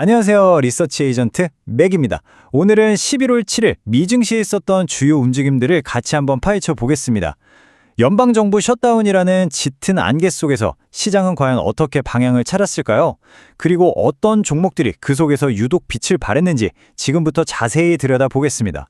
안녕하세요. 리서치 에이전트 맥입니다. 오늘은 11월 7일 미증시에 있었던 주요 움직임들을 같이 한번 파헤쳐 보겠습니다. 연방정부 셧다운이라는 짙은 안개 속에서 시장은 과연 어떻게 방향을 찾았을까요? 그리고 어떤 종목들이 그 속에서 유독 빛을 발했는지 지금부터 자세히 들여다보겠습니다.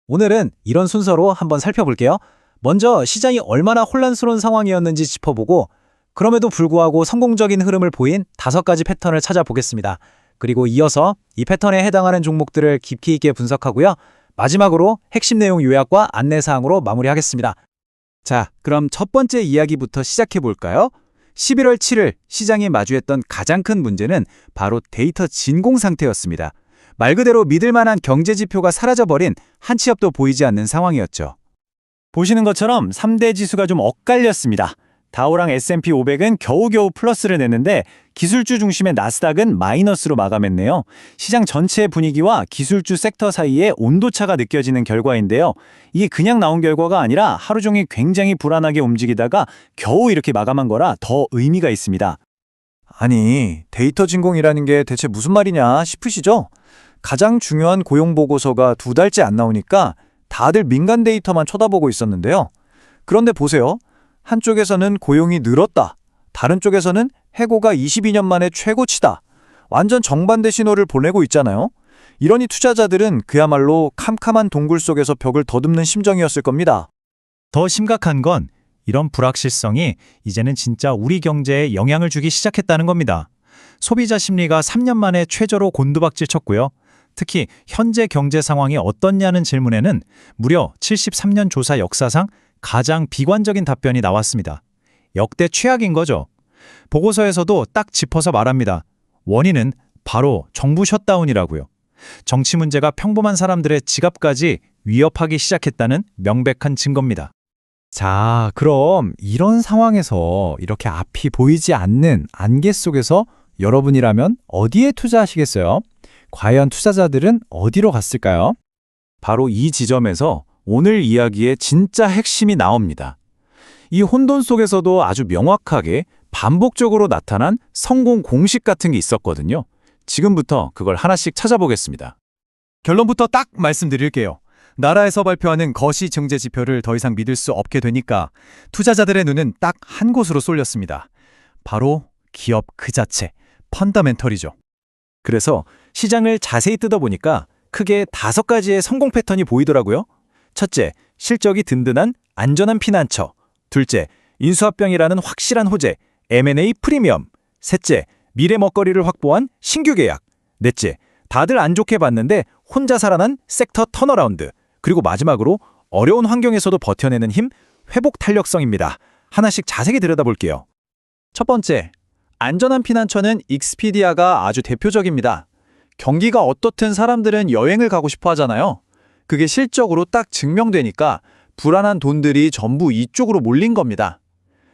오늘은 이런 순서로 한번 살펴볼게요. 먼저 시장이 얼마나 혼란스러운 상황이었는지 짚어보고 그럼에도 불구하고 성공적인 흐름을 보인 5가지 패턴을 찾아보겠습니다. 그리고 이어서 이 패턴에 해당하는 종목들을 깊이 있게 분석하고요. 마지막으로 핵심 내용 요약과 안내사항으로 마무리하겠습니다. 자, 그럼 첫 번째 이야기부터 시작해 볼까요? 11월 7일 시장이 마주했던 가장 큰 문제는 바로 데이터 진공 상태였습니다. 말 그대로 믿을 만한 경제 지표가 사라져버린 한 치 앞도 보이지 않는 상황이었죠. 보시는 것처럼 3대 지수가 좀 엇갈렸습니다. 다우랑 S&P 500은 겨우겨우 플러스를 냈는데 기술주 중심의 나스닥은 마이너스로 마감했네요. 시장 전체의 분위기와 기술주 섹터 사이에 온도차가 느껴지는 결과인데요. 이게 그냥 나온 결과가 아니라 하루 종일 굉장히 불안하게 움직이다가 겨우 이렇게 마감한 거라 더 의미가 있습니다. 아니, 데이터 진공이라는 게 대체 무슨 말이냐 싶으시죠? 가장 중요한 고용 보고서가 2달째 안 나오니까 다들 민간 데이터만 쳐다보고 있었는데요. 그런데 보세요. 한쪽에서는 고용이 늘었다. 다른 쪽에서는 해고가 22년 만에 최고치다. 완전 정반대 신호를 보내고 있잖아요. 이러니 투자자들은 그야말로 캄캄한 동굴 속에서 벽을 더듬는 심정이었을 겁니다. 더 심각한 건 이런 불확실성이 이제는 진짜 우리 경제에 영향을 주기 시작했다는 겁니다. 소비자 심리가 3년 만에 최저로 곤두박질 쳤고요. 특히 현재 경제 상황이 어떻냐는 질문에는 무려 73년 조사 역사상 가장 비관적인 답변이 나왔습니다. 역대 최악인 거죠. 보고서에서도 딱 짚어서 말합니다. 원인은 바로 정부 셧다운이라고요. 정치 문제가 평범한 사람들의 지갑까지 위협하기 시작했다는 명백한 증거입니다. 자, 그럼 이런 상황에서 이렇게 앞이 보이지 않는 안개 속에서 여러분이라면 어디에 투자하시겠어요? 과연 투자자들은 어디로 갔을까요? 바로 이 지점에서 오늘 이야기의 진짜 핵심이 나옵니다. 이 혼돈 속에서도 아주 명확하게 반복적으로 나타난 성공 공식 같은 게 있었거든요. 지금부터 그걸 하나씩 찾아보겠습니다. 결론부터 딱 말씀드릴게요. 나라에서 발표하는 거시 경제 지표를 더 이상 믿을 수 없게 되니까 투자자들의 눈은 딱 한 곳으로 쏠렸습니다. 바로 기업 그 자체, 펀더멘털이죠. 그래서 시장을 자세히 뜯어보니까 크게 5가지의 성공 패턴이 보이더라고요. 첫째, 실적이 든든한 안전한 피난처. 둘째, 인수합병이라는 확실한 호재, M&A 프리미엄. 셋째, 미래 먹거리를 확보한 신규 계약. 넷째, 다들 안 좋게 봤는데 혼자 살아난 섹터 턴어라운드. 그리고 마지막으로 어려운 환경에서도 버텨내는 힘, 회복 탄력성입니다. 하나씩 자세히 들여다볼게요. 첫 번째, 안전한 피난처는 익스피디아가 아주 대표적입니다. 경기가 어떻든 사람들은 여행을 가고 싶어 하잖아요. 그게 실적으로 딱 증명되니까 불안한 돈들이 전부 이쪽으로 몰린 겁니다.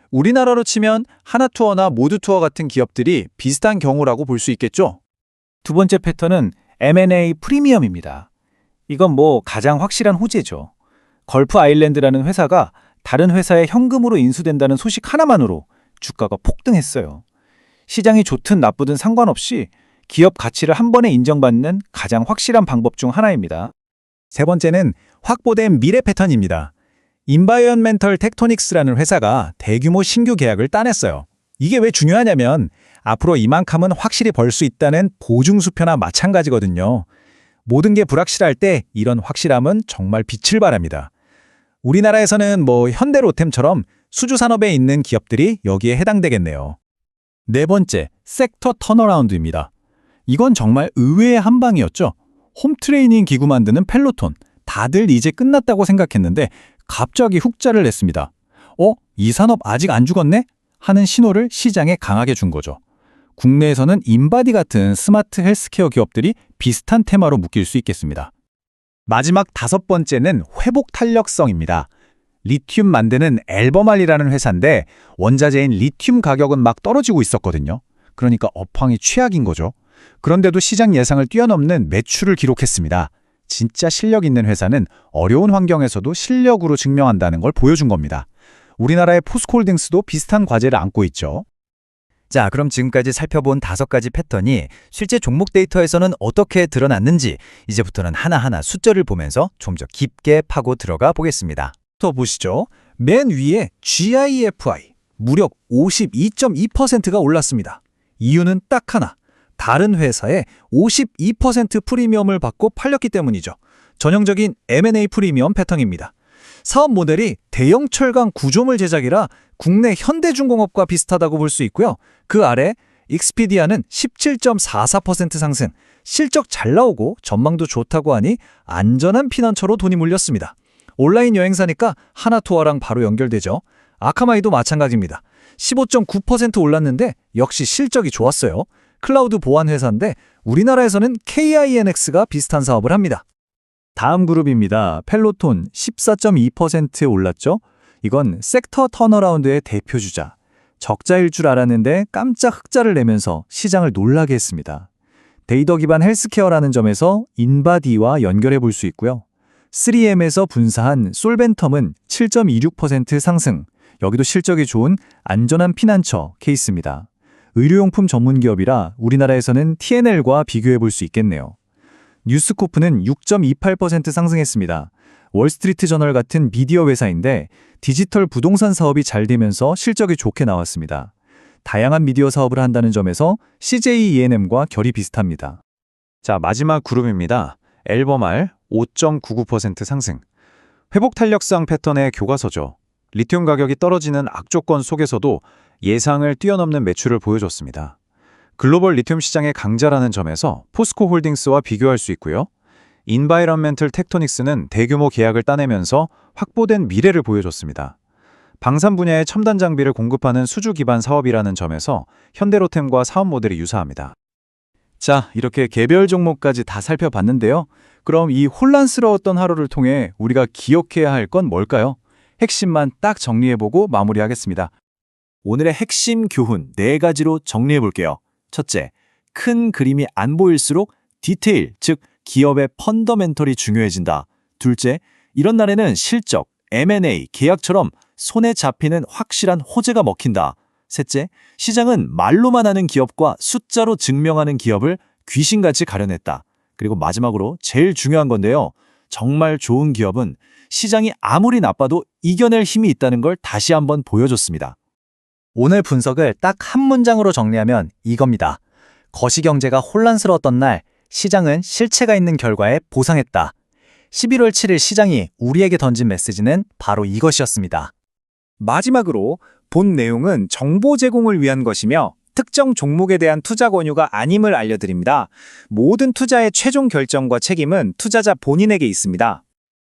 우리나라로 치면 하나투어나 모두투어 같은 기업들이 비슷한 경우라고 볼 수 있겠죠? 두 번째 패턴은 M&A 프리미엄입니다. 이건 가장 확실한 호재죠. 걸프 아일랜드라는 회사가 다른 회사에 현금으로 인수된다는 소식 하나만으로 주가가 폭등했어요. 시장이 좋든 나쁘든 상관없이 기업 가치를 한 번에 인정받는 가장 확실한 방법 중 하나입니다. 세 번째는 확보된 미래 패턴입니다. 인바이언멘털 텍토닉스라는 회사가 대규모 신규 계약을 따냈어요. 이게 왜 중요하냐면 앞으로 이만큼은 확실히 벌 수 있다는 보증수표나 마찬가지거든요. 모든 게 불확실할 때 이런 확실함은 정말 빛을 발합니다. 우리나라에서는 현대로템처럼 수주산업에 있는 기업들이 여기에 해당되겠네요. 네 번째, 섹터 턴어라운드입니다. 이건 정말 의외의 한방이었죠. 홈트레이닝 기구 만드는 펠로톤. 다들 이제 끝났다고 생각했는데 갑자기 훅자를 냈습니다. 이 산업 아직 안 죽었네? 하는 신호를 시장에 강하게 준 거죠. 국내에서는 인바디 같은 스마트 헬스케어 기업들이 비슷한 테마로 묶일 수 있겠습니다. 마지막 5번째는 회복 탄력성입니다. 리튬 만드는 앨범알이라는 회사인데 원자재인 리튬 가격은 막 떨어지고 있었거든요. 그러니까 업황이 최악인 거죠. 그런데도 시장 예상을 뛰어넘는 매출을 기록했습니다. 진짜 실력 있는 회사는 어려운 환경에서도 실력으로 증명한다는 걸 보여준 겁니다. 우리나라의 포스코홀딩스도 비슷한 과제를 안고 있죠. 자, 그럼 지금까지 살펴본 5가지 패턴이 실제 종목 데이터에서는 어떻게 드러났는지 이제부터는 하나하나 숫자를 보면서 좀 더 깊게 파고 들어가 보겠습니다. 더 보시죠. 맨 위에 GIFI 무려 52.2%가 올랐습니다. 이유는 딱 하나. 다른 회사에 52% 프리미엄을 받고 팔렸기 때문이죠. 전형적인 M&A 프리미엄 패턴입니다. 사업 모델이 대형 철강 구조물 제작이라 국내 현대중공업과 비슷하다고 볼 수 있고요. 그 아래 익스피디아는 17.44% 상승, 실적 잘 나오고 전망도 좋다고 하니 안전한 피난처로 돈이 몰렸습니다. 온라인 여행사니까 하나투어랑 바로 연결되죠. 아카마이도 마찬가지입니다. 15.9% 올랐는데 역시 실적이 좋았어요. 클라우드 보안 회사인데 우리나라에서는 KINX가 비슷한 사업을 합니다. 다음 그룹입니다. 펠로톤 14.2% 올랐죠? 이건 섹터 턴어라운드의 대표주자. 적자일 줄 알았는데 깜짝 흑자를 내면서 시장을 놀라게 했습니다. 데이터 기반 헬스케어라는 점에서 인바디와 연결해 볼 수 있고요. 3M에서 분사한 솔벤텀은 7.26% 상승. 여기도 실적이 좋은 안전한 피난처 케이스입니다. 의료용품 전문 기업이라 우리나라에서는 TNL과 비교해 볼 수 있겠네요. 뉴스코프는 6.28% 상승했습니다. 월스트리트 저널 같은 미디어 회사인데 디지털 부동산 사업이 잘 되면서 실적이 좋게 나왔습니다. 다양한 미디어 사업을 한다는 점에서 CJ ENM과 결이 비슷합니다. 자, 마지막 그룹입니다. 앨범R 5.99% 상승. 회복 탄력성 패턴의 교과서죠. 리튬 가격이 떨어지는 악조건 속에서도 예상을 뛰어넘는 매출을 보여줬습니다. 글로벌 리튬 시장의 강자라는 점에서 포스코 홀딩스와 비교할 수 있고요. 인바이런멘털 텍토닉스는 대규모 계약을 따내면서 확보된 미래를 보여줬습니다. 방산 분야의 첨단 장비를 공급하는 수주 기반 사업이라는 점에서 현대로템과 사업 모델이 유사합니다. 자, 이렇게 개별 종목까지 다 살펴봤는데요. 그럼 이 혼란스러웠던 하루를 통해 우리가 기억해야 할 건 뭘까요? 핵심만 딱 정리해보고 마무리하겠습니다. 오늘의 핵심 교훈 4가지로 정리해볼게요. 첫째, 큰 그림이 안 보일수록 디테일, 즉 기업의 펀더멘털이 중요해진다. 둘째, 이런 날에는 실적, M&A, 계약처럼 손에 잡히는 확실한 호재가 먹힌다. 셋째, 시장은 말로만 하는 기업과 숫자로 증명하는 기업을 귀신같이 가려냈다. 그리고 마지막으로 제일 중요한 건데요. 정말 좋은 기업은 시장이 아무리 나빠도 이겨낼 힘이 있다는 걸 다시 한번 보여줬습니다. 오늘 분석을 딱 한 문장으로 정리하면 이겁니다. 거시경제가 혼란스러웠던 날, 시장은 실체가 있는 결과에 보상했다. 11월 7일 시장이 우리에게 던진 메시지는 바로 이것이었습니다. 마지막으로 본 내용은 정보 제공을 위한 것이며 특정 종목에 대한 투자 권유가 아님을 알려드립니다. 모든 투자의 최종 결정과 책임은 투자자 본인에게 있습니다.